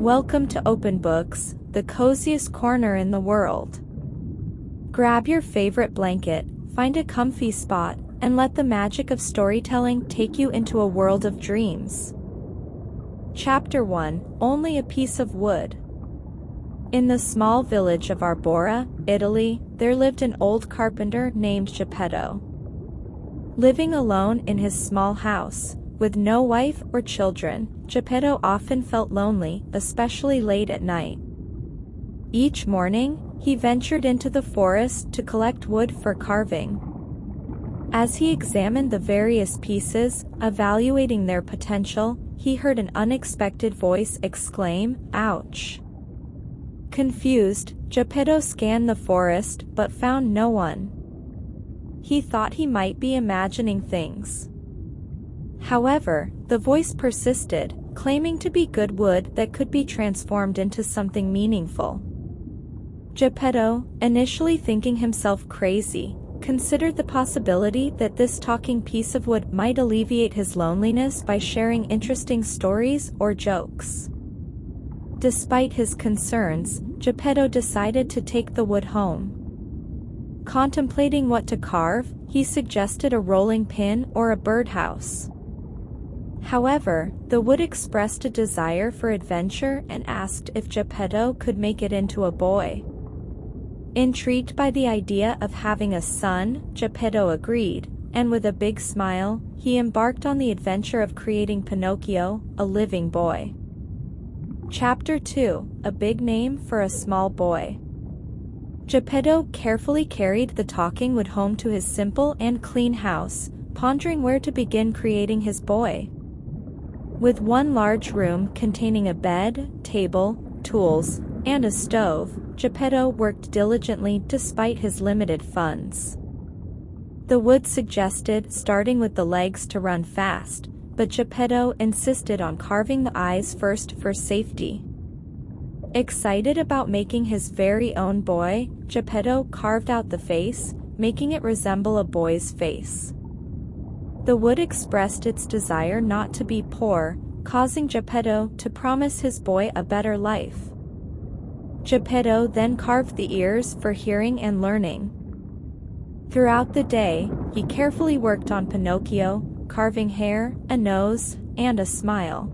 Welcome to Open Books, the coziest corner in the world. Grab your favorite blanket, find a comfy spot, and let the magic of storytelling take you into a world of dreams. Chapter 1: Only a Piece of Wood. In the small village of Arbora, Italy, there lived an old carpenter named Geppetto. Living alone in his small house, with no wife or children, Geppetto often felt lonely, especially late at night. Each morning, he ventured into the forest to collect wood for carving. As he examined the various pieces, evaluating their potential, he heard an unexpected voice exclaim, "Ouch!" Confused, Geppetto scanned the forest but found no one. He thought he might be imagining things. However, the voice persisted, claiming to be good wood that could be transformed into something meaningful. Geppetto, initially thinking himself crazy, considered the possibility that this talking piece of wood might alleviate his loneliness by sharing interesting stories or jokes. Despite his concerns, Geppetto decided to take the wood home. Contemplating what to carve, he suggested a rolling pin or a birdhouse. However, the wood expressed a desire for adventure and asked if Geppetto could make it into a boy. Intrigued by the idea of having a son, Geppetto agreed, and with a big smile, he embarked on the adventure of creating Pinocchio, a living boy. Chapter 2: A Big Name for a Small Boy. Geppetto carefully carried the talking wood home to his simple and clean house, pondering where to begin creating his boy. With one large room containing a bed, table, tools, and a stove, Geppetto worked diligently despite his limited funds. The wood suggested starting with the legs to run fast, but Geppetto insisted on carving the eyes first for safety. Excited about making his very own boy, Geppetto carved out the face, making it resemble a boy's face. The wood expressed its desire not to be poor, causing Geppetto to promise his boy a better life. Geppetto then carved the ears for hearing and learning. Throughout the day, he carefully worked on Pinocchio, carving hair, a nose, and a smile.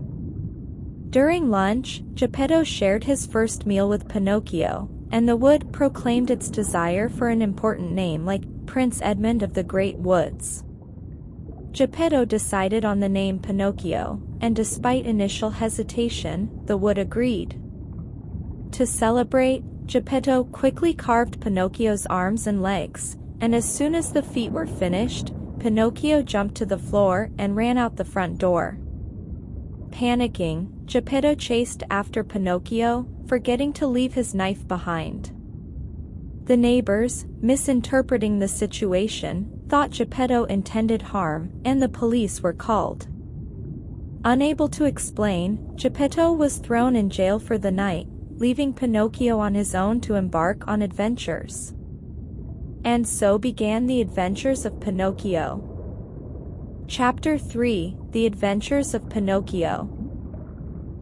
During lunch, Geppetto shared his first meal with Pinocchio, and the wood proclaimed its desire for an important name like Prince Edmund of the Great Woods. Geppetto decided on the name Pinocchio, and despite initial hesitation, the wood agreed. To celebrate, Geppetto quickly carved Pinocchio's arms and legs, and as soon as the feet were finished, Pinocchio jumped to the floor and ran out the front door. Panicking, Geppetto chased after Pinocchio, forgetting to leave his knife behind. The neighbors, misinterpreting the situation, thought Geppetto intended harm, and the police were called. Unable to explain, Geppetto was thrown in jail for the night, leaving Pinocchio on his own to embark on adventures. And so began the adventures of Pinocchio. Chapter 3: The Adventures of Pinocchio.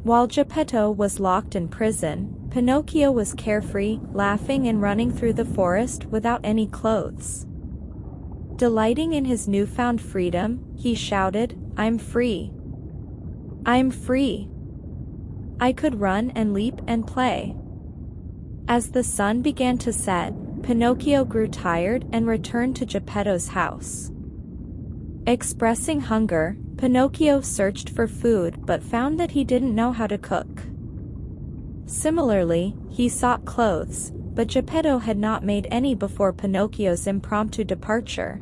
While Geppetto was locked in prison, Pinocchio was carefree, laughing and running through the forest without any clothes. Delighting in his newfound freedom, he shouted, "I'm free! I'm free! I could run and leap and play." As the sun began to set, Pinocchio grew tired and returned to Geppetto's house. Expressing hunger, Pinocchio searched for food but found that he didn't know how to cook. Similarly, he sought clothes, but Geppetto had not made any before Pinocchio's impromptu departure.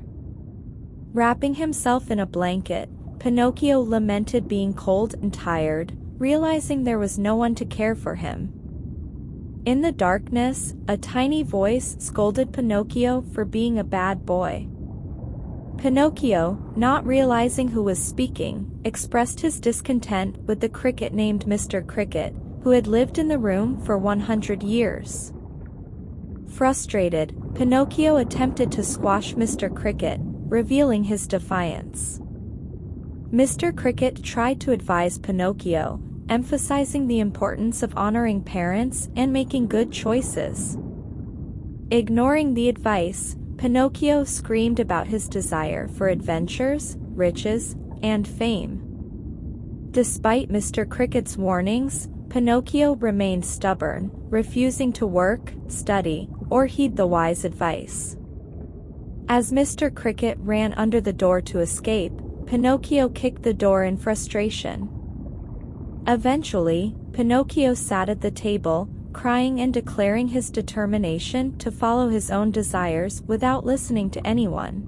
Wrapping himself in a blanket, Pinocchio lamented being cold and tired, realizing there was no one to care for him. In the darkness, a tiny voice scolded Pinocchio for being a bad boy. Pinocchio, not realizing who was speaking, expressed his discontent with the cricket named Mr. Cricket, who had lived in the room for 100 years. Frustrated, Pinocchio attempted to squash Mr. Cricket, revealing his defiance. Mr. Cricket tried to advise Pinocchio, emphasizing the importance of honoring parents and making good choices. Ignoring the advice, Pinocchio screamed about his desire for adventures, riches, and fame. Despite Mr. Cricket's warnings, Pinocchio remained stubborn, refusing to work, study, or heed the wise advice. As Mr. Cricket ran under the door to escape, Pinocchio kicked the door in frustration. Eventually, Pinocchio sat at the table, crying and declaring his determination to follow his own desires without listening to anyone.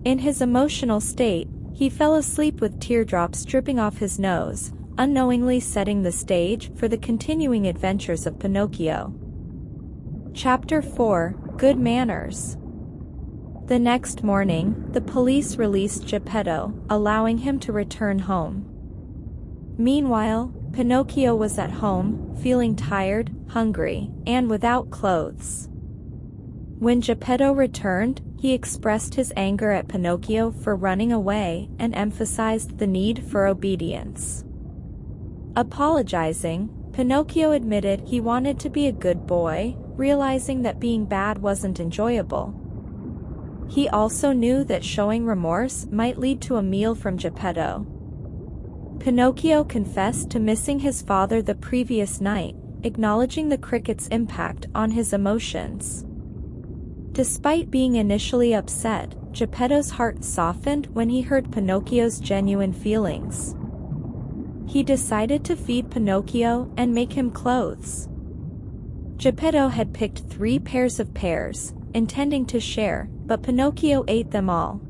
In his emotional state, he fell asleep with teardrops dripping off his nose, unknowingly setting the stage for the continuing adventures of Pinocchio. Chapter 4: Good Manners. The next morning, the police released Geppetto, allowing him to return home. Meanwhile, Pinocchio was at home, feeling tired, hungry, and without clothes. When Geppetto returned, he expressed his anger at Pinocchio for running away and emphasized the need for obedience. Apologizing, Pinocchio admitted he wanted to be a good boy, realizing that being bad wasn't enjoyable. He also knew that showing remorse might lead to a meal from Geppetto. Pinocchio confessed to missing his father the previous night, acknowledging the cricket's impact on his emotions. Despite being initially upset, Geppetto's heart softened when he heard Pinocchio's genuine feelings. He decided to feed Pinocchio and make him clothes. Geppetto had picked 3 pairs of pears, intending to share, but Pinocchio ate them all.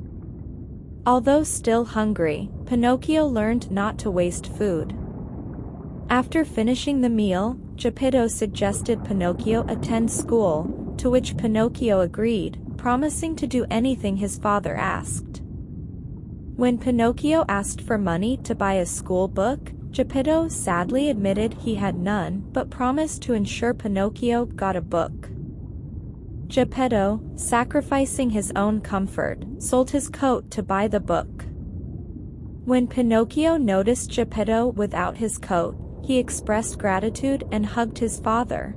Although still hungry, Pinocchio learned not to waste food. After finishing the meal, Geppetto suggested Pinocchio attend school, to which Pinocchio agreed, promising to do anything his father asked. When Pinocchio asked for money to buy a school book, Geppetto sadly admitted he had none but promised to ensure Pinocchio got a book. Geppetto, sacrificing his own comfort, sold his coat to buy the book. When Pinocchio noticed Geppetto without his coat, he expressed gratitude and hugged his father.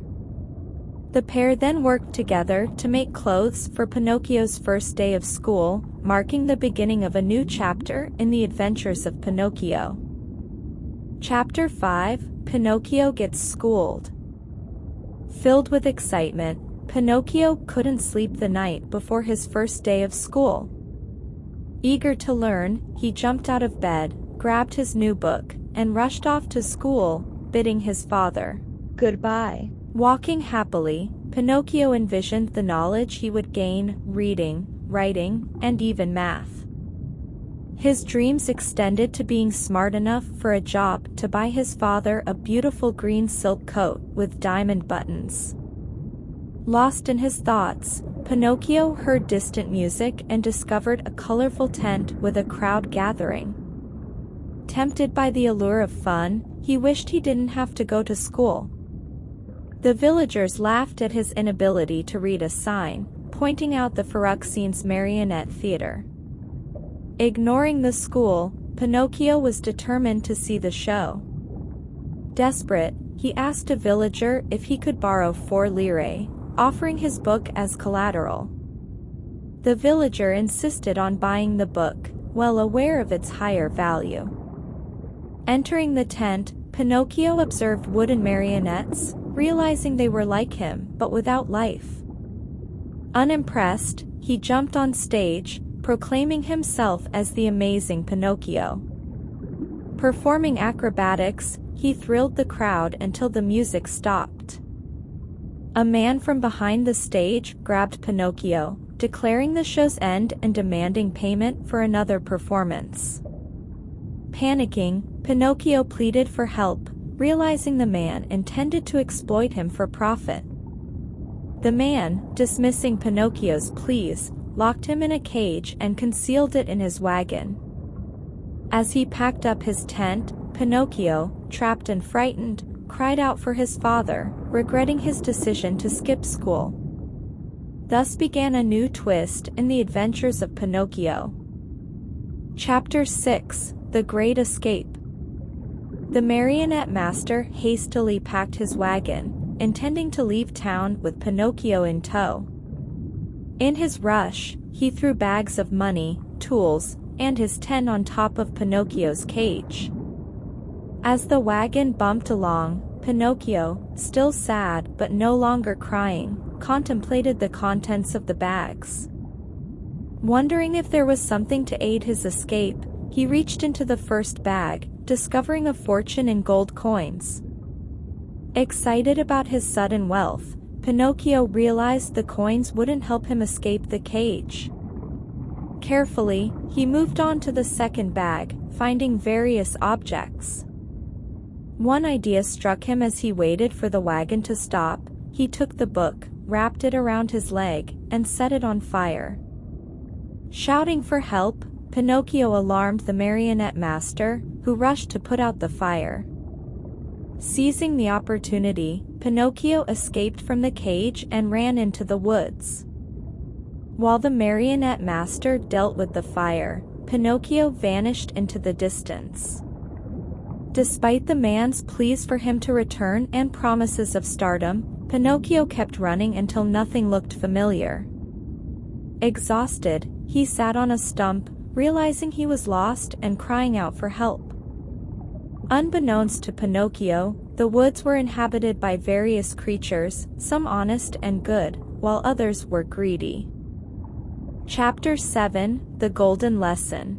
The pair then worked together to make clothes for Pinocchio's first day of school, marking the beginning of a new chapter in the adventures of Pinocchio. Chapter 5: Pinocchio Gets Schooled. Filled with excitement, Pinocchio couldn't sleep the night before his first day of school. Eager to learn, he jumped out of bed, grabbed his new book, and rushed off to school, bidding his father goodbye. Walking happily, Pinocchio envisioned the knowledge he would gain, reading, writing, and even math. His dreams extended to being smart enough for a job to buy his father a beautiful green silk coat with diamond buttons. Lost in his thoughts, Pinocchio heard distant music and discovered a colorful tent with a crowd gathering. Tempted by the allure of fun, he wished he didn't have to go to school. The villagers laughed at his inability to read a sign, pointing out the Ferruxine's marionette theater. Ignoring the school, Pinocchio was determined to see the show. Desperate, he asked a villager if he could borrow 4 lire, offering his book as collateral. The villager insisted on buying the book, well aware of its higher value. Entering the tent, Pinocchio observed wooden marionettes, realizing they were like him but without life. Unimpressed, he jumped on stage, proclaiming himself as the amazing Pinocchio. Performing acrobatics, he thrilled the crowd until the music stopped. A man from behind the stage grabbed Pinocchio, declaring the show's end and demanding payment for another performance. Panicking, Pinocchio pleaded for help, realizing the man intended to exploit him for profit. The man, dismissing Pinocchio's pleas, locked him in a cage and concealed it in his wagon. As he packed up his tent, Pinocchio, trapped and frightened, cried out for his father, regretting his decision to skip school. Thus began a new twist in the adventures of Pinocchio. Chapter 6: The Great Escape. The marionette master hastily packed his wagon, intending to leave town with Pinocchio in tow. In his rush, he threw bags of money, tools, and his tent on top of Pinocchio's cage. As the wagon bumped along, Pinocchio, still sad but no longer crying, contemplated the contents of the bags. Wondering if there was something to aid his escape, he reached into the first bag, discovering a fortune in gold coins. Excited about his sudden wealth, Pinocchio realized the coins wouldn't help him escape the cage. Carefully, he moved on to the second bag, finding various objects. One idea struck him as he waited for the wagon to stop. He took the book, wrapped it around his leg, and set it on fire. Shouting for help, Pinocchio alarmed the marionette master, who rushed to put out the fire. Seizing the opportunity, Pinocchio escaped from the cage and ran into the woods. While the marionette master dealt with the fire, Pinocchio vanished into the distance. Despite the man's pleas for him to return and promises of stardom, Pinocchio kept running until nothing looked familiar. Exhausted, he sat on a stump, realizing he was lost and crying out for help. Unbeknownst to Pinocchio, the woods were inhabited by various creatures, some honest and good, while others were greedy. Chapter 7: The Golden Lesson.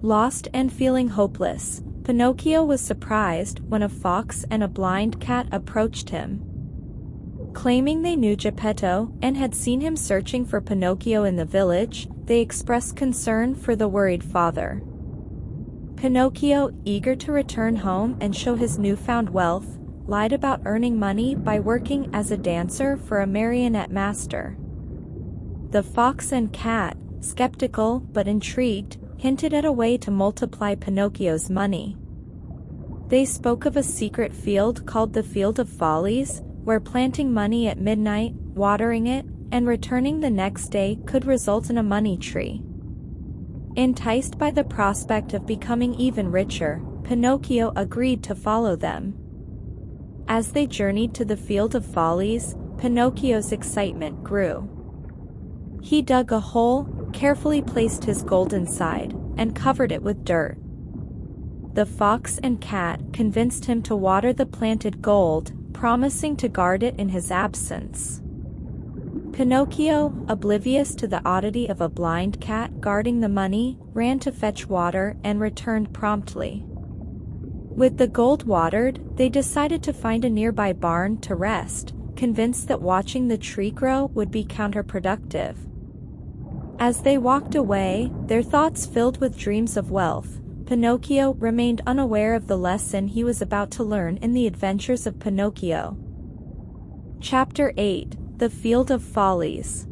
Lost and feeling hopeless, Pinocchio was surprised when a fox and a blind cat approached him. Claiming they knew Geppetto and had seen him searching for Pinocchio in the village, they expressed concern for the worried father. Pinocchio, eager to return home and show his newfound wealth, lied about earning money by working as a dancer for a marionette master. The fox and cat, skeptical but intrigued, hinted at a way to multiply Pinocchio's money. They spoke of a secret field called the Field of Follies, where planting money at midnight, watering it, and returning the next day could result in a money tree. Enticed by the prospect of becoming even richer, Pinocchio agreed to follow them. As they journeyed to the Field of Follies, Pinocchio's excitement grew. He dug a hole, carefully placed his gold inside, and covered it with dirt. The fox and cat convinced him to water the planted gold, promising to guard it in his absence. Pinocchio, oblivious to the oddity of a blind cat guarding the money, ran to fetch water and returned promptly. With the gold watered, they decided to find a nearby barn to rest, convinced that watching the tree grow would be counterproductive. As they walked away, their thoughts filled with dreams of wealth, Pinocchio remained unaware of the lesson he was about to learn in the Adventures of Pinocchio. Chapter 8: The Field of Follies.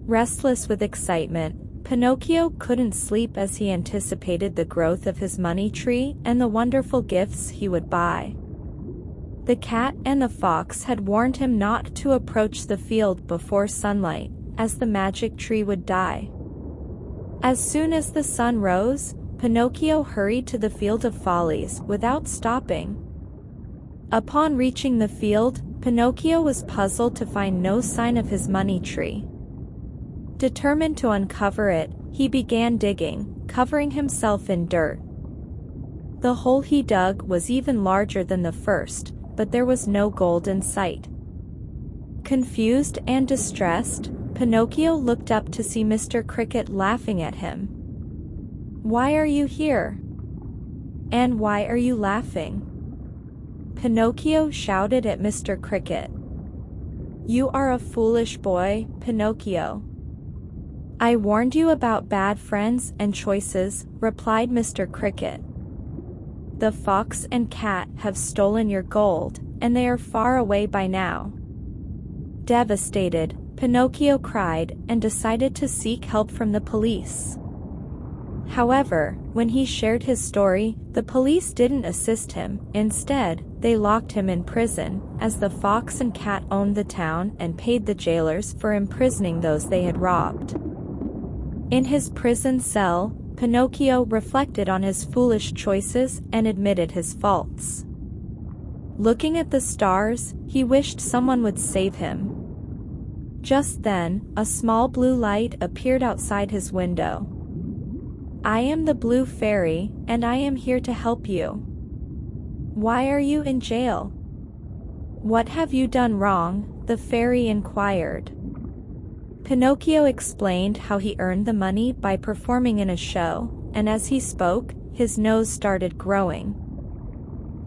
Restless with excitement, Pinocchio couldn't sleep as he anticipated the growth of his money tree and the wonderful gifts he would buy. The cat and the fox had warned him not to approach the field before sunlight, as the magic tree would die. As soon as the sun rose, Pinocchio hurried to the Field of Follies without stopping. Upon reaching the field, Pinocchio was puzzled to find no sign of his money tree. Determined to uncover it, he began digging, covering himself in dirt. The hole he dug was even larger than the first, but there was no gold in sight. Confused and distressed, Pinocchio looked up to see Mr. Cricket laughing at him. "Why are you here? And why are you laughing?" Pinocchio shouted at Mr. Cricket. "You are a foolish boy, Pinocchio. I warned you about bad friends and choices," replied Mr. Cricket. "The fox and cat have stolen your gold, and they are far away by now." Devastated, Pinocchio cried and decided to seek help from the police. However, when he shared his story, the police didn't assist him. Instead, they locked him in prison, as the fox and cat owned the town and paid the jailers for imprisoning those they had robbed. In his prison cell, Pinocchio reflected on his foolish choices and admitted his faults. Looking at the stars, he wished someone would save him. Just then, a small blue light appeared outside his window. "I am the Blue Fairy, and I am here to help you." "Why are you in jail?" "What have you done wrong?" the fairy inquired. Pinocchio explained how he earned the money by performing in a show, and as he spoke, his nose started growing.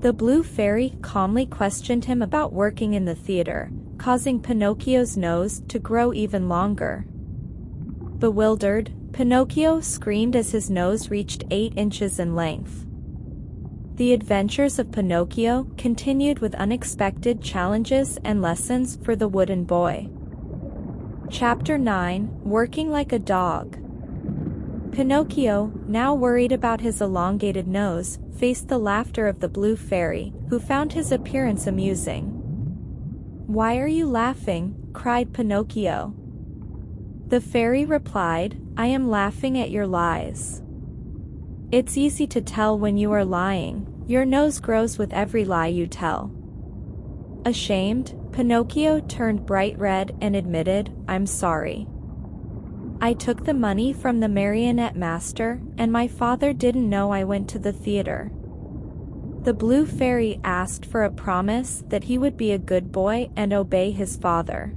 The Blue Fairy calmly questioned him about working in the theater, causing Pinocchio's nose to grow even longer. Bewildered, Pinocchio screamed as his nose reached 8 inches in length. The Adventures of Pinocchio continued with unexpected challenges and lessons for the wooden boy. Chapter 9: Working Like a Dog. Pinocchio, now worried about his elongated nose, faced the laughter of the Blue Fairy, who found his appearance amusing. "Why are you laughing?" cried Pinocchio. The fairy replied, "I am laughing at your lies. It's easy to tell when you are lying. Your nose grows with every lie you tell." Ashamed, Pinocchio turned bright red and admitted, "I'm sorry. I took the money from the marionette master, and my father didn't know I went to the theater." The Blue Fairy asked for a promise that he would be a good boy and obey his father.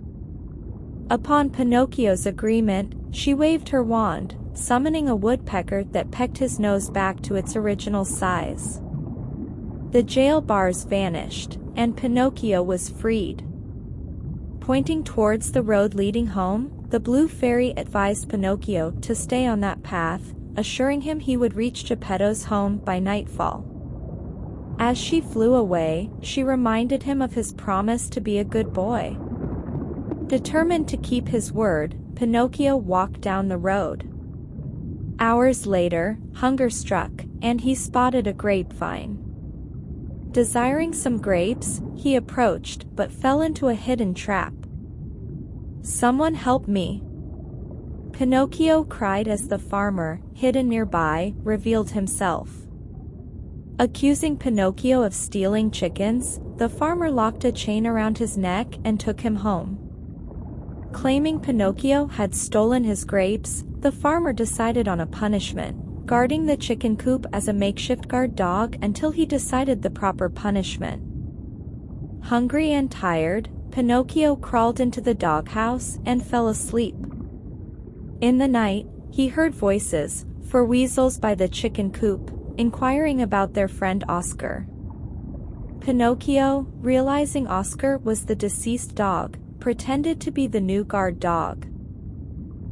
Upon Pinocchio's agreement, she waved her wand, summoning a woodpecker that pecked his nose back to its original size. The jail bars vanished, and Pinocchio was freed. Pointing towards the road leading home, the Blue Fairy advised Pinocchio to stay on that path, assuring him he would reach Geppetto's home by nightfall. As she flew away, she reminded him of his promise to be a good boy. Determined to keep his word, Pinocchio walked down the road. Hours later, hunger struck, and he spotted a grapevine. Desiring some grapes, he approached but fell into a hidden trap. "Someone help me!" Pinocchio cried as the farmer, hidden nearby, revealed himself. Accusing Pinocchio of stealing chickens, the farmer locked a chain around his neck and took him home. Claiming Pinocchio had stolen his grapes, the farmer decided on a punishment, guarding the chicken coop as a makeshift guard dog until he decided the proper punishment. Hungry and tired, Pinocchio crawled into the doghouse and fell asleep. In the night, he heard voices, for weasels by the chicken coop, inquiring about their friend Oscar. Pinocchio, realizing Oscar was the deceased dog, pretended to be the new guard dog.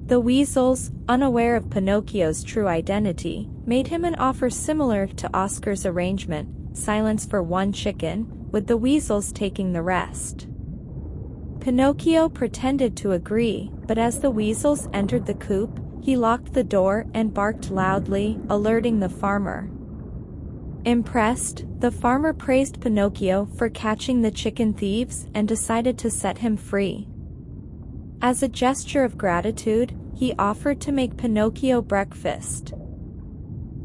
The weasels, unaware of Pinocchio's true identity, made him an offer similar to Oscar's arrangement, silence for one chicken, with the weasels taking the rest. Pinocchio pretended to agree, but as the weasels entered the coop, he locked the door and barked loudly, alerting the farmer. Impressed, the farmer praised Pinocchio for catching the chicken thieves and decided to set him free. As a gesture of gratitude, he offered to make Pinocchio breakfast.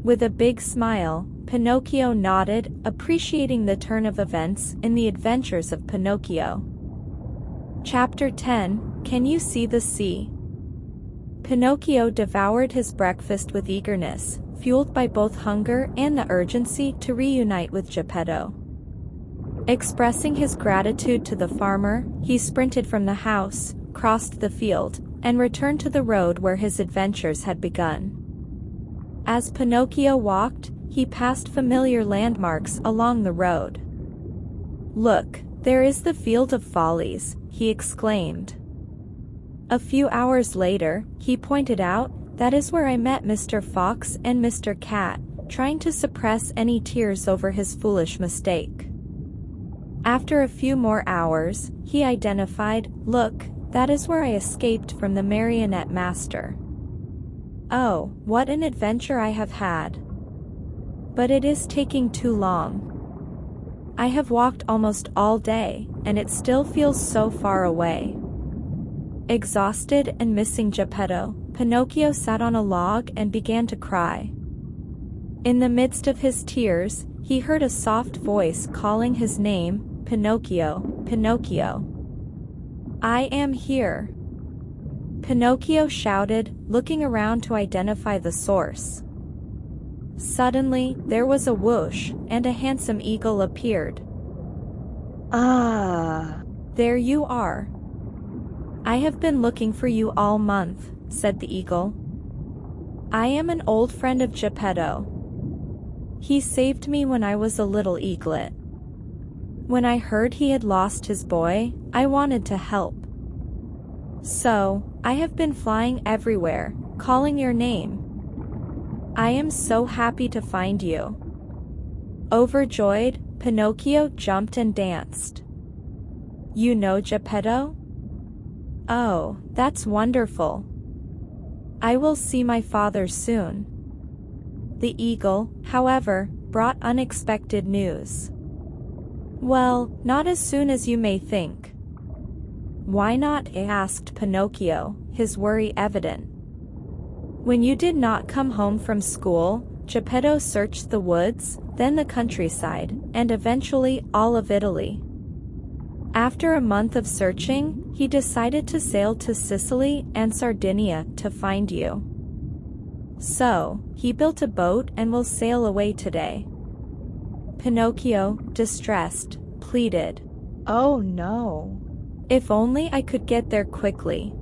With a big smile, Pinocchio nodded, appreciating the turn of events in the Adventures of Pinocchio. Chapter 10: Can You See the Sea? Pinocchio devoured his breakfast with eagerness, fueled by both hunger and the urgency to reunite with Geppetto. Expressing his gratitude to the farmer, he sprinted from the house, crossed the field, and returned to the road where his adventures had begun. As Pinocchio walked, he passed familiar landmarks along the road. "Look, there is the Field of Follies," he exclaimed. A few hours later, he pointed out, "That is where I met Mr. Fox and Mr. Cat, trying to suppress any tears over his foolish mistake." After a few more hours, he identified, "Look, that is where I escaped from the marionette master. Oh, what an adventure I have had! But it is taking too long. I have walked almost all day, and it still feels so far away." Exhausted and missing Geppetto, Pinocchio sat on a log and began to cry. In the midst of his tears, he heard a soft voice calling his name, Pinocchio, Pinocchio. I am here. Pinocchio shouted, looking around to identify the source. Suddenly, there was a whoosh, and a handsome eagle appeared. Ah! There you are. I have been looking for you all month, said the eagle. I am an old friend of Geppetto. He saved me when I was a little eaglet. When I heard he had lost his boy, I wanted to help. So, I have been flying everywhere, calling your name. I am so happy to find you. Overjoyed, Pinocchio jumped and danced. You know Geppetto? Oh, that's wonderful. I will see my father soon. The eagle, however, brought unexpected news. Well, not as soon as you may think. Why not? Asked Pinocchio, his worry evident. When you did not come home from school, Geppetto searched the woods, then the countryside, and eventually all of Italy. After a month of searching, he decided to sail to Sicily and Sardinia to find you. So, he built a boat and will sail away today. Pinocchio, distressed, pleaded. Oh no! If only I could get there quickly.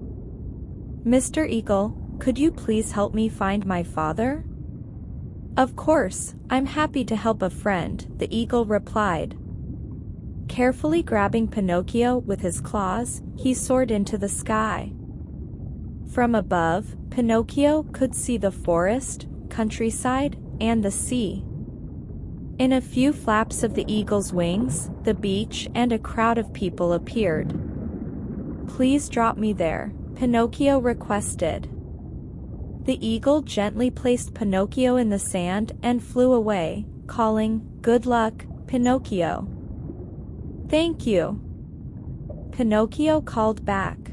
Mr. Eagle, could you please help me find my father? Of course, I'm happy to help a friend, the eagle replied. Carefully grabbing Pinocchio with his claws, he soared into the sky. From above, Pinocchio could see the forest, countryside, and the sea. In a few flaps of the eagle's wings, the beach and a crowd of people appeared. Please drop me there, Pinocchio requested. The eagle gently placed Pinocchio in the sand and flew away, calling, "Good luck, Pinocchio." Thank you. Pinocchio called back.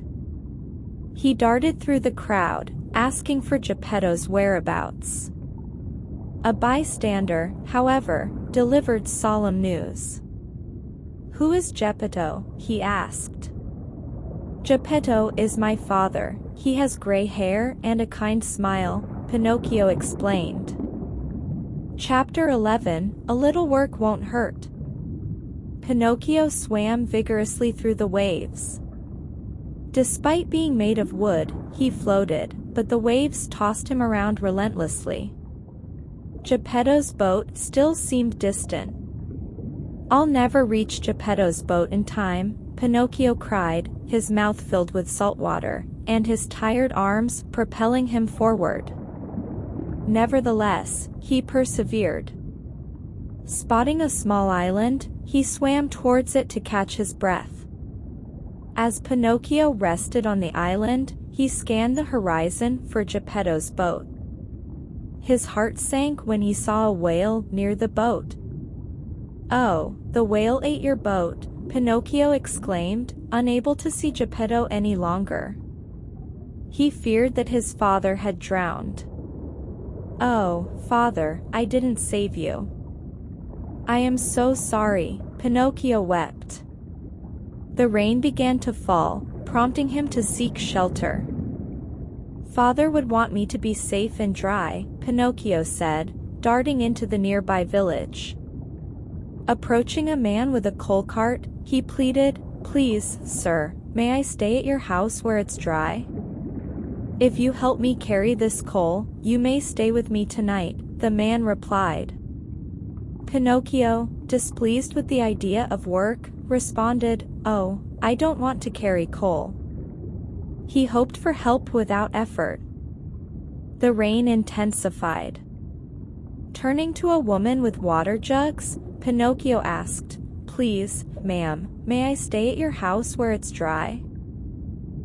He darted through the crowd, asking for Geppetto's whereabouts. A bystander, however, delivered solemn news. Who is Geppetto? He asked. Geppetto is my father. He has gray hair and a kind smile, Pinocchio explained. Chapter 11, A Little Work Won't Hurt. Pinocchio swam vigorously through the waves. Despite being made of wood, he floated, but the waves tossed him around relentlessly. Geppetto's boat still seemed distant. I'll never reach Geppetto's boat in time, Pinocchio cried, his mouth filled with salt water, and his tired arms propelling him forward. Nevertheless, he persevered. Spotting a small island, he swam towards it to catch his breath. As Pinocchio rested on the island, he scanned the horizon for Geppetto's boat. His heart sank when he saw a whale near the boat. Oh, the whale ate your boat, Pinocchio exclaimed, unable to see Geppetto any longer. He feared that his father had drowned. Oh, father, I didn't save you. I am so sorry, Pinocchio wept. The rain began to fall, prompting him to seek shelter. Father would want me to be safe and dry, Pinocchio said, darting into the nearby village. Approaching a man with a coal cart, he pleaded, Please, sir, may I stay at your house where it's dry? If you help me carry this coal, you may stay with me tonight, the man replied. Pinocchio, displeased with the idea of work, responded, Oh, I don't want to carry coal. He hoped for help without effort. The rain intensified. Turning to a woman with water jugs, Pinocchio asked, Please, ma'am, may I stay at your house where it's dry?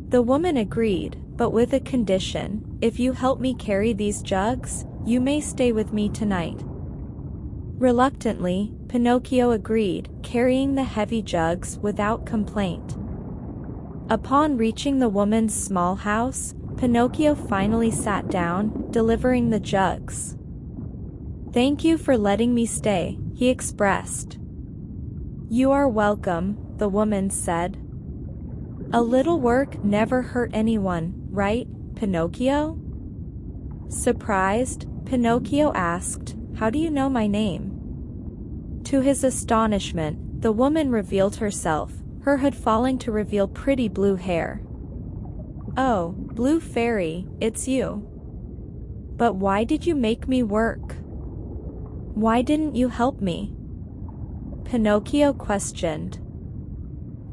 The woman agreed, but with a condition, if you help me carry these jugs, you may stay with me tonight. Reluctantly, Pinocchio agreed, carrying the heavy jugs without complaint. Upon reaching the woman's small house, Pinocchio finally sat down, delivering the jugs. "Thank you for letting me stay," he expressed. "You are welcome," the woman said. "A little work never hurt anyone, right, Pinocchio?" Surprised, Pinocchio asked, "How do you know my name?" To his astonishment, the woman revealed herself, her hood falling to reveal pretty blue hair. "Oh, Blue Fairy, it's you. But why did you make me work? Why didn't you help me?" Pinocchio questioned.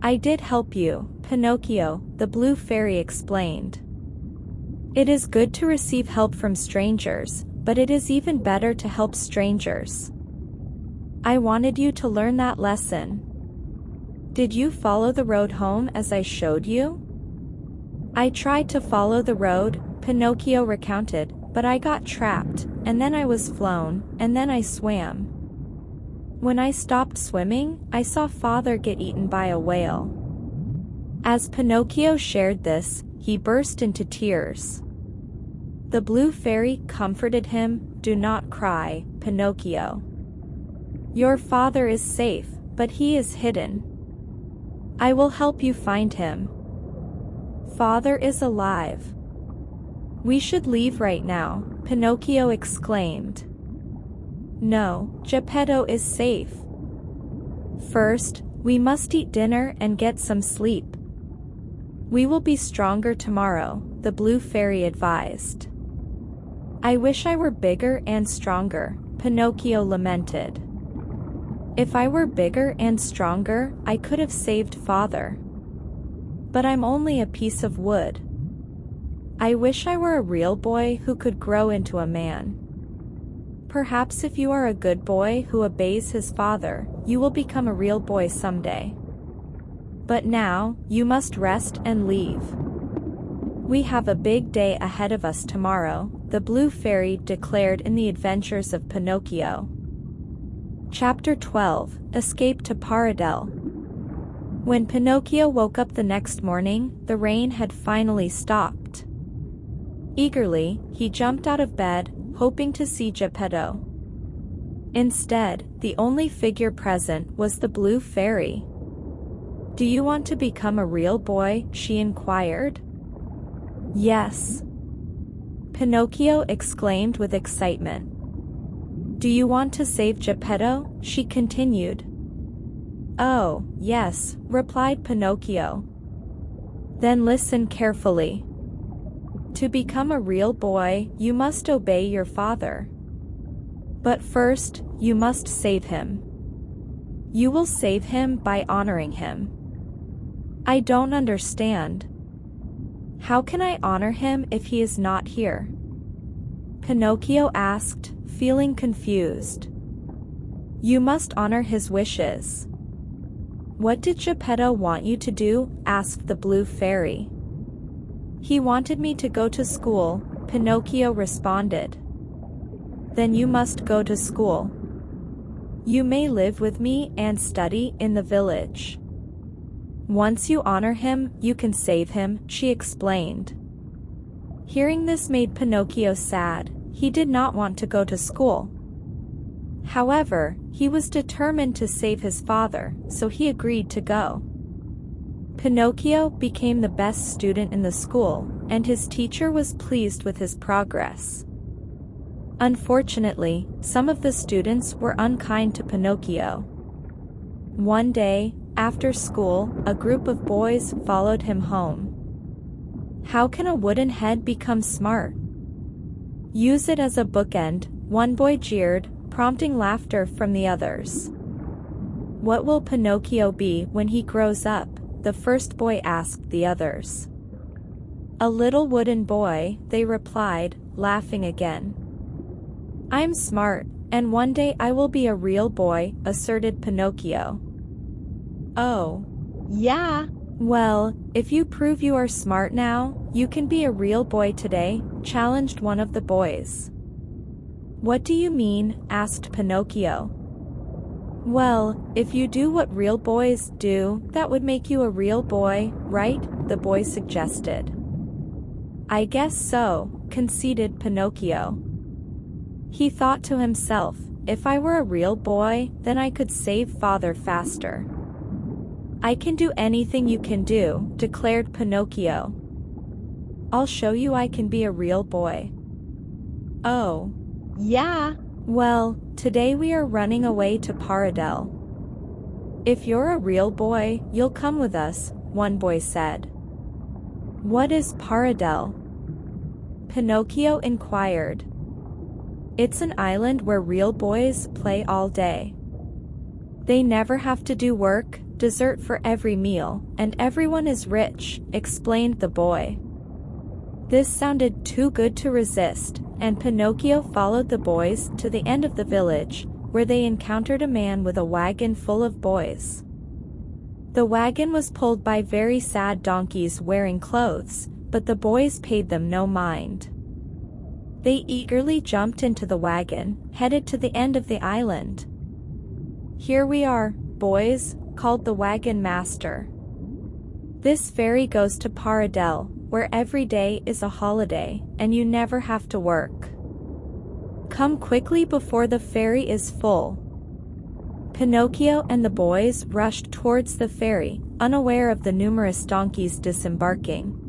"I did help you, Pinocchio," the Blue Fairy explained. "It is good to receive help from strangers, but it is even better to help strangers. I wanted you to learn that lesson. Did you follow the road home as I showed you?" "I tried to follow the road," Pinocchio recounted, "but I got trapped, and then I was flown, and then I swam. When I stopped swimming, I saw Father get eaten by a whale." As Pinocchio shared this, he burst into tears. The Blue Fairy comforted him. "Do not cry, Pinocchio. Your father is safe, but he is hidden. I will help you find him. Father is alive." "We should leave right now," Pinocchio exclaimed. "No, Geppetto is safe. First, we must eat dinner and get some sleep. We will be stronger tomorrow," the Blue Fairy advised. "I wish I were bigger and stronger," Pinocchio lamented. "If I were bigger and stronger, I could have saved Father. But I'm only a piece of wood. I wish I were a real boy who could grow into a man. Perhaps if you are a good boy who obeys his father, you will become a real boy someday. But now, you must rest and leave. We have a big day ahead of us tomorrow," the Blue Fairy declared in the Adventures of Pinocchio. Chapter 12, Escape to Paradel. When Pinocchio woke up the next morning, the rain had finally stopped. Eagerly, he jumped out of bed, hoping to see Geppetto. Instead, the only figure present was the Blue Fairy. "Do you want to become a real boy?" she inquired. "Yes," Pinocchio exclaimed with excitement. "Do you want to save Geppetto?" she continued. "Oh, yes," replied Pinocchio. "Then listen carefully. To become a real boy, you must obey your father. But first, you must save him. You will save him by honoring him." "I don't understand. How can I honor him if he is not here?" Pinocchio asked, feeling confused. "You must honor his wishes." "What did Geppetto want you to do?" asked the Blue Fairy. "He wanted me to go to school," Pinocchio responded. "Then you must go to school. You may live with me and study in the village. Once you honor him, you can save him," she explained. Hearing this made Pinocchio sad. He did not want to go to school. However, he was determined to save his father, so he agreed to go. Pinocchio became the best student in the school, and his teacher was pleased with his progress. Unfortunately, some of the students were unkind to Pinocchio. One day, after school, a group of boys followed him home. "How can a wooden head become smart? Use it as a bookend," one boy jeered, prompting laughter from the others. "What will Pinocchio be when he grows up?" the first boy asked the others. "A little wooden boy," they replied, laughing again. "I'm smart, and one day I will be a real boy," asserted Pinocchio. "Oh, Yeah. well, if you prove you are smart now, you can be a real boy today," challenged one of the boys. "What do you mean?" asked Pinocchio. "Well, if you do what real boys do, that would make you a real boy, right?" the boy suggested. I guess so, conceded Pinocchio. He thought to himself, if I were a real boy, then I could save father faster. I can do anything you can do, declared Pinocchio. I'll show you I can be a real boy. Oh. Yeah. Well, today we are running away to Paradel. If you're a real boy, you'll come with us, one boy said. What is Paradel? Pinocchio inquired. It's an island where real boys play all day. They never have to do work, dessert for every meal, and everyone is rich, explained the boy. This sounded too good to resist, and Pinocchio followed the boys to the end of the village, where they encountered a man with a wagon full of boys. The wagon was pulled by very sad donkeys wearing clothes, but the boys paid them no mind. They eagerly jumped into the wagon, headed to the end of the island. Here we are, boys, called the wagon master. This ferry goes to Paradel, where every day is a holiday, and you never have to work. Come quickly before the ferry is full. Pinocchio and the boys rushed towards the ferry, unaware of the numerous donkeys disembarking.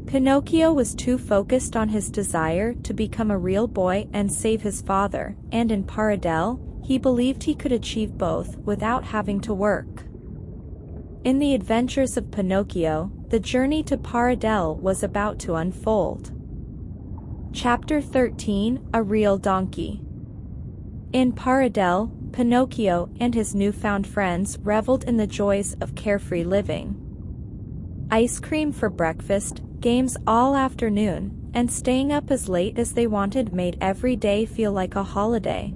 Pinocchio was too focused on his desire to become a real boy and save his father, and in Paradel, he believed he could achieve both without having to work. In the Adventures of Pinocchio, the journey to Paradel was about to unfold. Chapter 13, A Real Donkey. In Paradel, Pinocchio and his newfound friends reveled in the joys of carefree living. Ice cream for breakfast, games all afternoon, and staying up as late as they wanted made every day feel like a holiday.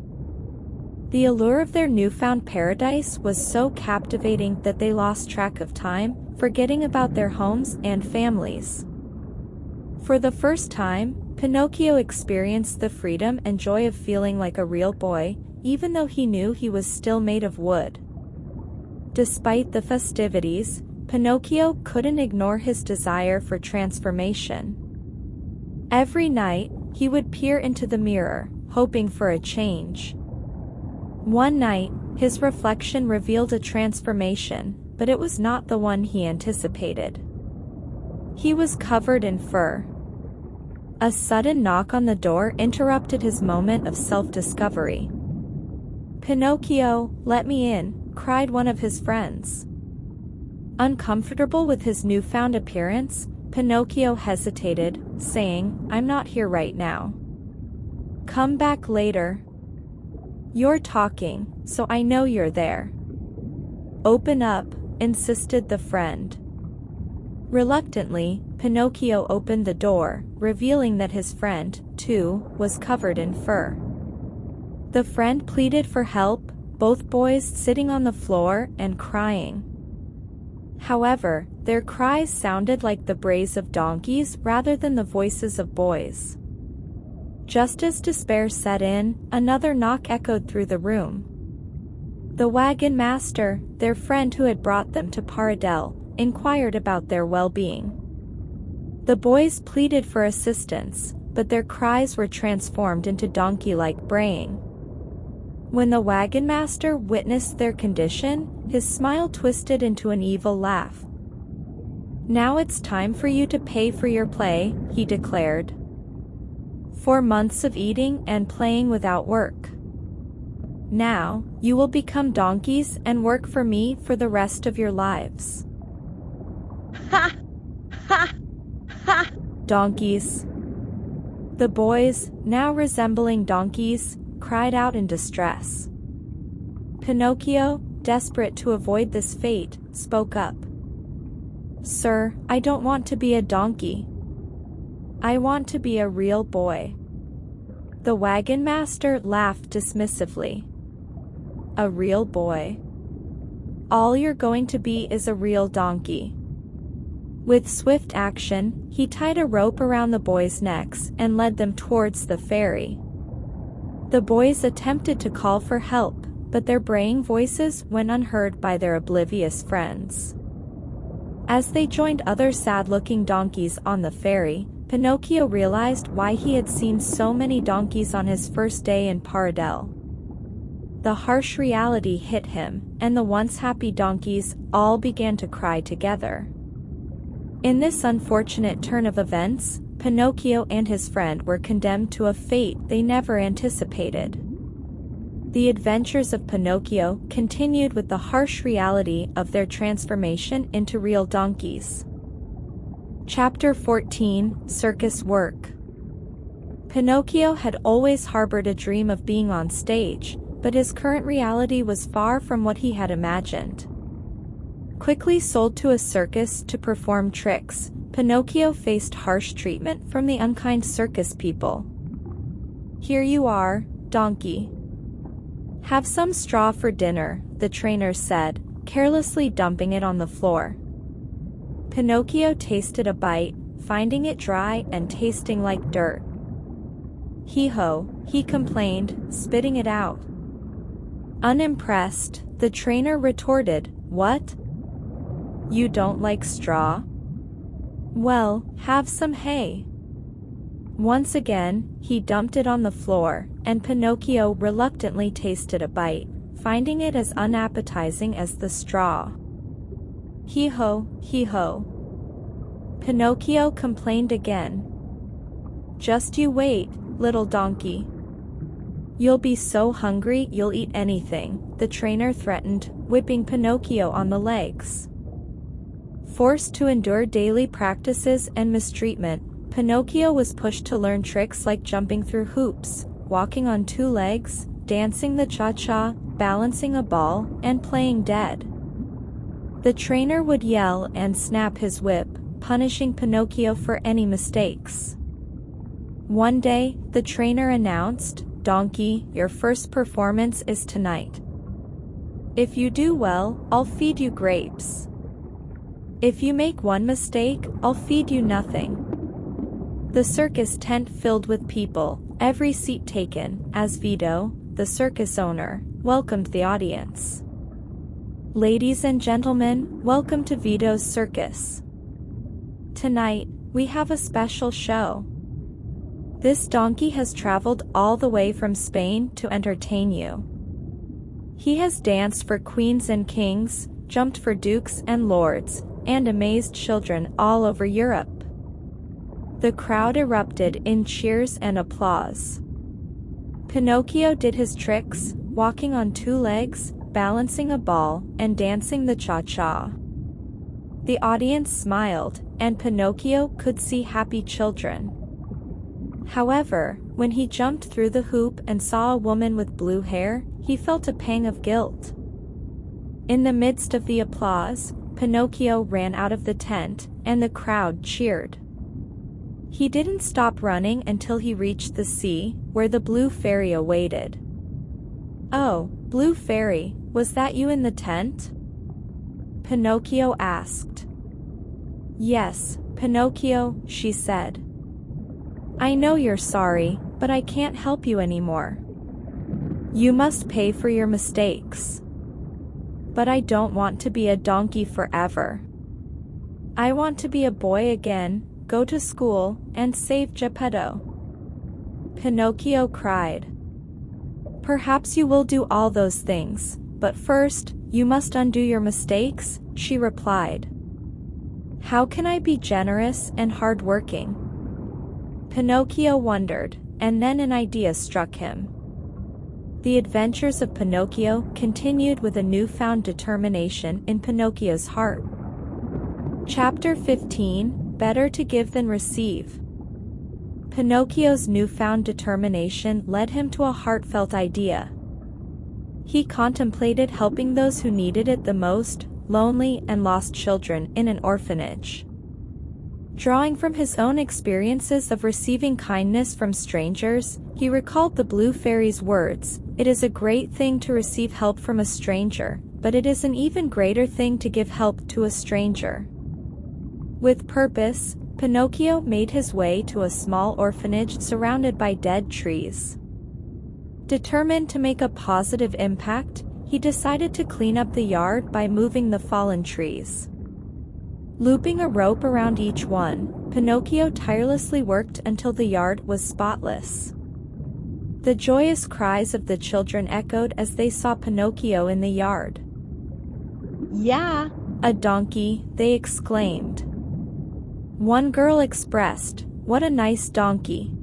The allure of their newfound paradise was so captivating that they lost track of time, forgetting about their homes and families. For the first time, Pinocchio experienced the freedom and joy of feeling like a real boy, even though he knew he was still made of wood. Despite the festivities, Pinocchio couldn't ignore his desire for transformation. Every night, he would peer into the mirror, hoping for a change. One night, his reflection revealed a transformation, but it was not the one he anticipated. He was covered in fur. A sudden knock on the door interrupted his moment of self-discovery. "Pinocchio, let me in," cried one of his friends. Uncomfortable with his newfound appearance, Pinocchio hesitated, saying, "I'm not here right now. Come back later." "You're talking, so I know you're there." "Open up," insisted the friend. Reluctantly, Pinocchio opened the door, revealing that his friend, too, was covered in fur. The friend pleaded for help, both boys sitting on the floor and crying. However, their cries sounded like the brays of donkeys rather than the voices of boys. Just as despair set in, another knock echoed through the room. The wagon master, their friend who had brought them to Paradel, inquired about their well-being. The boys pleaded for assistance, but their cries were transformed into donkey-like braying. When the wagon master witnessed their condition, his smile twisted into an evil laugh. "Now it's time for you to pay for your play," he declared. "4 months of eating and playing without work. Now, you will become donkeys and work for me for the rest of your lives." Ha! Ha! Ha! Donkeys. The boys, now resembling donkeys, cried out in distress. Pinocchio, desperate to avoid this fate, spoke up. "Sir, I don't want to be a donkey. I want to be a real boy." The wagon master laughed dismissively. "A real boy? All you're going to be is a real donkey." With swift action, he tied a rope around the boys' necks and led them towards the ferry. The boys attempted to call for help, but their braying voices went unheard by their oblivious friends. As they joined other sad-looking donkeys on the ferry, Pinocchio realized why he had seen so many donkeys on his first day in Paradel. The harsh reality hit him, and the once happy donkeys all began to cry together. In this unfortunate turn of events, Pinocchio and his friend were condemned to a fate they never anticipated. The Adventures of Pinocchio continued with the harsh reality of their transformation into real donkeys. Chapter 14, Circus Work. Pinocchio had always harbored a dream of being on stage, but his current reality was far from what he had imagined. Quickly sold to a circus to perform tricks, Pinocchio faced harsh treatment from the unkind circus people. "Here you are, donkey. Have some straw for dinner," the trainer said, carelessly dumping it on the floor. Pinocchio tasted a bite, finding it dry and tasting like dirt. "Hee-ho," he complained, spitting it out. Unimpressed, the trainer retorted, "What? You don't like straw? Well, have some hay." Once again, he dumped it on the floor, and Pinocchio reluctantly tasted a bite, finding it as unappetizing as the straw. "Hee-ho, hee-ho." Pinocchio complained again. "Just you wait, little donkey. You'll be so hungry you'll eat anything," the trainer threatened, whipping Pinocchio on the legs. Forced to endure daily practices and mistreatment, Pinocchio was pushed to learn tricks like jumping through hoops, walking on two legs, dancing the cha-cha, balancing a ball, and playing dead. The trainer would yell and snap his whip, punishing Pinocchio for any mistakes. One day, the trainer announced, "Donkey, your first performance is tonight. If you do well, I'll feed you grapes. If you make one mistake, I'll feed you nothing." The circus tent filled with people, every seat taken, as Vito, the circus owner, welcomed the audience. "Ladies and gentlemen, welcome to Vito's circus. Tonight, we have a special show. This donkey has traveled all the way from Spain to entertain you. He has danced for queens and kings, jumped for dukes and lords, and amazed children all over Europe." The crowd erupted in cheers and applause. Pinocchio did his tricks, walking on two legs, balancing a ball, and dancing the cha-cha. The audience smiled, and Pinocchio could see happy children. However, when he jumped through the hoop and saw a woman with blue hair, he felt a pang of guilt. In the midst of the applause, Pinocchio ran out of the tent, and the crowd cheered. He didn't stop running until he reached the sea, where the blue fairy awaited. "Oh, blue fairy, was that you in the tent?" Pinocchio asked. "Yes, Pinocchio," she said. "I know you're sorry, but I can't help you anymore. You must pay for your mistakes. But I don't want to be a donkey forever. I want to be a boy again, go to school, and save Geppetto." Pinocchio cried. "Perhaps you will do all those things, but first, you must undo your mistakes," she replied. "How can I be generous and hardworking?" Pinocchio wondered, and then an idea struck him. The Adventures of Pinocchio continued with a newfound determination in Pinocchio's heart. Chapter 15, Better to Give Than Receive. Pinocchio's newfound determination led him to a heartfelt idea. He contemplated helping those who needed it the most, lonely and lost children in an orphanage. Drawing from his own experiences of receiving kindness from strangers, he recalled the blue fairy's words, "It is a great thing to receive help from a stranger, but it is an even greater thing to give help to a stranger." With purpose, Pinocchio made his way to a small orphanage surrounded by dead trees. Determined to make a positive impact, he decided to clean up the yard by moving the fallen trees. Looping a rope around each one, Pinocchio tirelessly worked until the yard was spotless. The joyous cries of the children echoed as they saw Pinocchio in the yard. Yeah, "A donkey!" they exclaimed. One girl expressed, "What a nice donkey!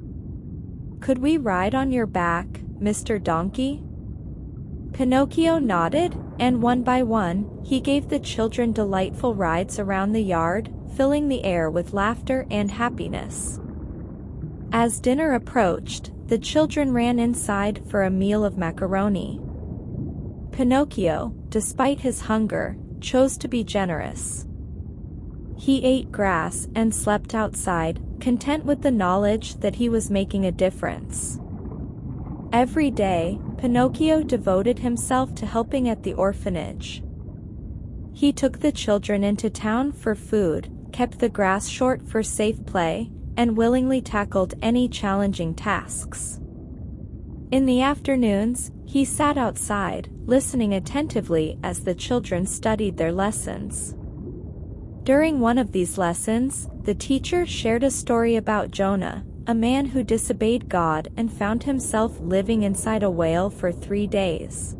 Could we ride on your back, Mr. Donkey?" Pinocchio nodded, and one by one, he gave the children delightful rides around the yard, filling the air with laughter and happiness. As dinner approached, the children ran inside for a meal of macaroni. Pinocchio, despite his hunger, chose to be generous. He ate grass and slept outside, content with the knowledge that he was making a difference. Every day, Pinocchio devoted himself to helping at the orphanage. He took the children into town for food, kept the grass short for safe play, and willingly tackled any challenging tasks. In the afternoons, he sat outside, listening attentively as the children studied their lessons. During one of these lessons, the teacher shared a story about Jonah, a man who disobeyed God and found himself living inside a whale for 3 days.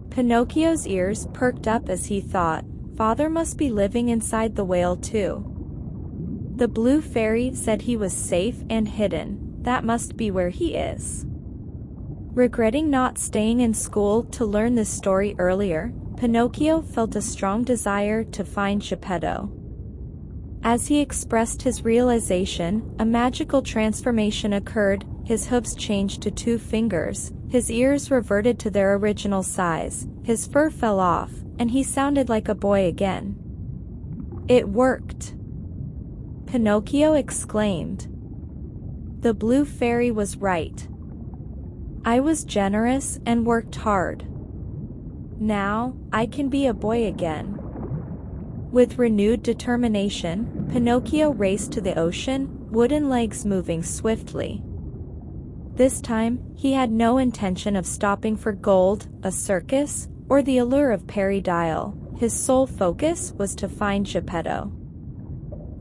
Pinocchio's ears perked up as he thought, "Father must be living inside the whale too." The blue fairy said he was safe and hidden. That must be where he is. Regretting not staying in school to learn this story earlier, Pinocchio felt a strong desire to find Geppetto. As he expressed his realization, a magical transformation occurred, his hooves changed to 2 fingers, his ears reverted to their original size, his fur fell off, and he sounded like a boy again. "It worked!" Pinocchio exclaimed. The blue fairy was right. "I was generous and worked hard. Now, I can be a boy again." With renewed determination, Pinocchio raced to the ocean, wooden legs moving swiftly. This time, he had no intention of stopping for gold, a circus, or the allure of Paradel. His sole focus was to find Geppetto.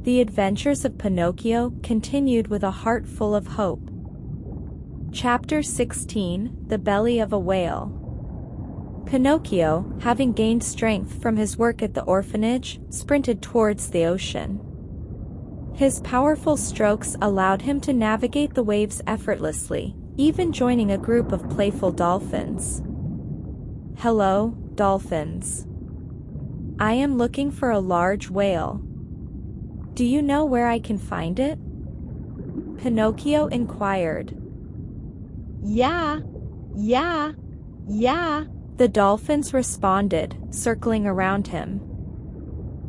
The Adventures of Pinocchio continued with a heart full of hope. Chapter 16, The Belly of a Whale. Pinocchio, having gained strength from his work at the orphanage, sprinted towards the ocean. His powerful strokes allowed him to navigate the waves effortlessly, even joining a group of playful dolphins. "Hello, dolphins. I am looking for a large whale. Do you know where I can find it?" Pinocchio inquired. yeah, yeah, yeah. The dolphins responded, circling around him.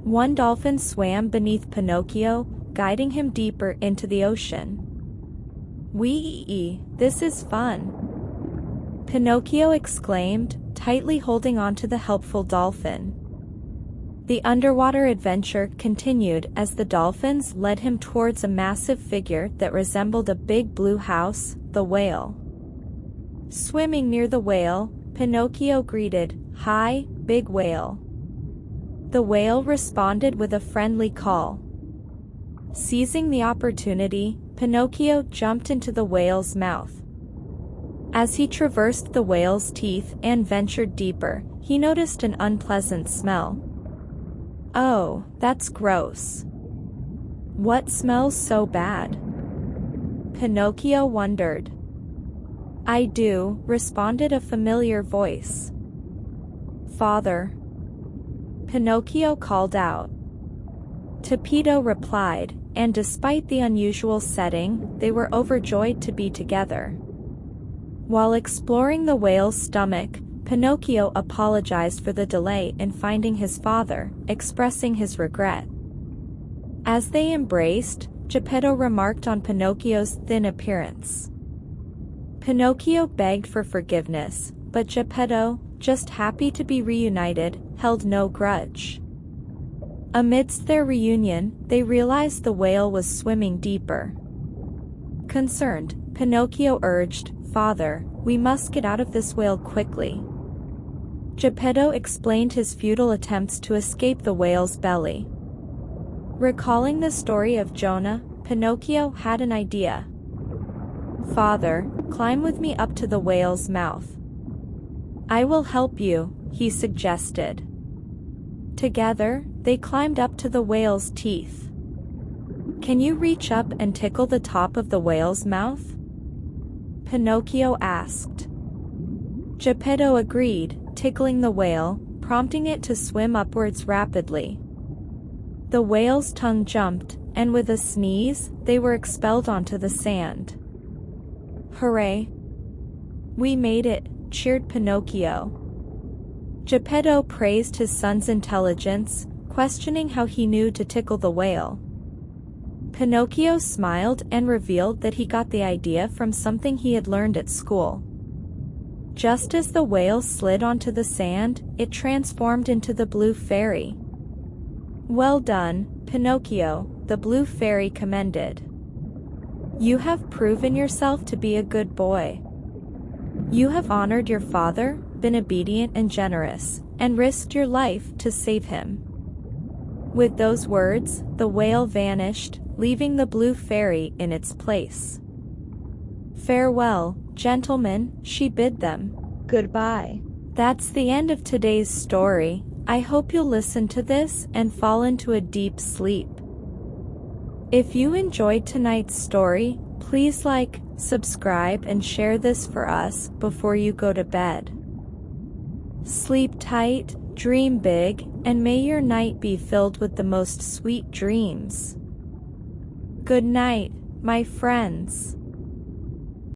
One dolphin swam beneath Pinocchio, guiding him deeper into the ocean. "Wee, this is fun!" Pinocchio exclaimed, tightly holding onto the helpful dolphin. The underwater adventure continued as the dolphins led him towards a massive figure that resembled a big blue house, the whale. Swimming near the whale, Pinocchio greeted, "Hi, big whale." The whale responded with a friendly call. Seizing the opportunity, Pinocchio jumped into the whale's mouth. As he traversed the whale's teeth and ventured deeper, he noticed an unpleasant smell. "Oh, that's gross. What smells so bad?" Pinocchio wondered. "I do," responded a familiar voice. "Father." Pinocchio called out. Geppetto replied, and despite the unusual setting, they were overjoyed to be together. While exploring the whale's stomach, Pinocchio apologized for the delay in finding his father, expressing his regret. As they embraced, Geppetto remarked on Pinocchio's thin appearance. Pinocchio begged for forgiveness, but Geppetto, just happy to be reunited, held no grudge. Amidst their reunion, they realized the whale was swimming deeper. Concerned, Pinocchio urged, "Father, we must get out of this whale quickly." Geppetto explained his futile attempts to escape the whale's belly. Recalling the story of Jonah, Pinocchio had an idea. "Father, climb with me up to the whale's mouth." "I will help you," he suggested. Together, they climbed up to the whale's teeth. "Can you reach up and tickle the top of the whale's mouth?" Pinocchio asked. Geppetto agreed, tickling the whale, prompting it to swim upwards rapidly. The whale's tongue jumped, and with a sneeze, they were expelled onto the sand. "Hooray! We made it," cheered Pinocchio. Geppetto praised his son's intelligence, questioning how he knew to tickle the whale. Pinocchio smiled and revealed that he got the idea from something he had learned at school. Just as the whale slid onto the sand, it transformed into the blue fairy. "Well done, Pinocchio," the blue fairy commended. "You have proven yourself to be a good boy. You have honored your father, been obedient and generous, and risked your life to save him." With those words, the whale vanished, leaving the blue fairy in its place. "Farewell, gentlemen," she bid them. Goodbye. That's the end of today's story. I hope you'll listen to this and fall into a deep sleep. If you enjoyed tonight's story, please like, subscribe, and share this for us before you go to bed. Sleep tight, dream big, and may your night be filled with the most sweet dreams. Good night, my friends.